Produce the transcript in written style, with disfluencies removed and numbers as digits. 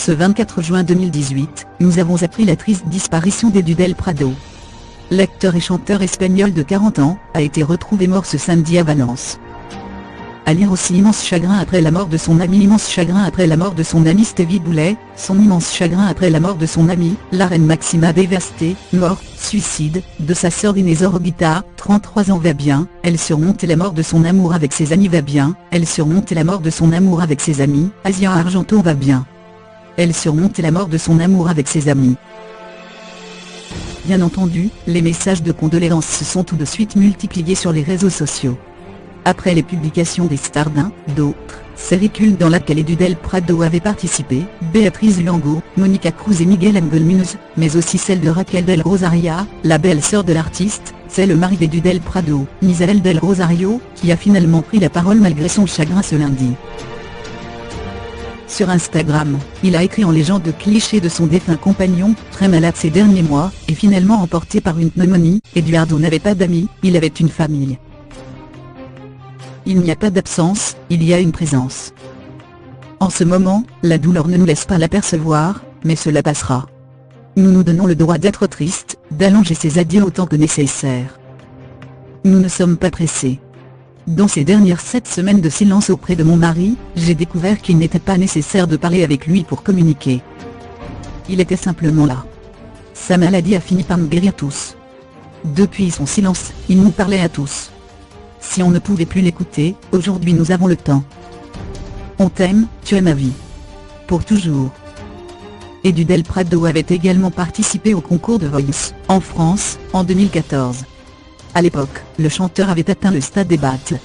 Ce 24 juin 2018, nous avons appris la triste disparition d'Edu del Prado. L'acteur et chanteur espagnol de 40 ans, a été retrouvé mort ce samedi à Valence. À lire aussi immense chagrin après la mort de son ami. Immense chagrin après la mort de son ami Stevie Boulet, son immense chagrin après la mort de son amie, la reine Maxima dévastée, mort, suicide, de sa sœur Inés Orbita, 33 ans va bien, elle surmonte la mort de son amour avec ses amis va bien, elle surmonte la mort de son amour avec ses amis, Asia Argento va bien. Elle surmonte la mort de son amour avec ses amis. Bien entendu, les messages de condoléances se sont tout de suite multipliés sur les réseaux sociaux. Après les publications des stars d'un, d'autres, série culte dans laquelle Edu del Prado avait participé, Béatrice Luengo, Monica Cruz et Miguel Ángel Muñoz, mais aussi celle de Raquel del Rosario, la belle-sœur de l'artiste, c'est le mari d'Edu del Prado, Misael del Rosario, qui a finalement pris la parole malgré son chagrin ce lundi. Sur Instagram, il a écrit en légende de clichés de son défunt compagnon, très malade ces derniers mois, et finalement emporté par une pneumonie. Eduardo n'avait pas d'amis, il avait une famille. Il n'y a pas d'absence, il y a une présence. En ce moment, la douleur ne nous laisse pas l'apercevoir, mais cela passera. Nous nous donnons le droit d'être tristes, d'allonger ses adieux autant que nécessaire. Nous ne sommes pas pressés. Dans ces dernières 7 semaines de silence auprès de mon mari, j'ai découvert qu'il n'était pas nécessaire de parler avec lui pour communiquer. Il était simplement là. Sa maladie a fini par nous guérir tous. Depuis son silence, il nous parlait à tous. Si on ne pouvait plus l'écouter, aujourd'hui nous avons le temps. On t'aime, tu es ma vie. Pour toujours. Edu del Prado avait également participé au concours de Voice, en France, en 2014. À l'époque, le chanteur avait atteint le stade des battles.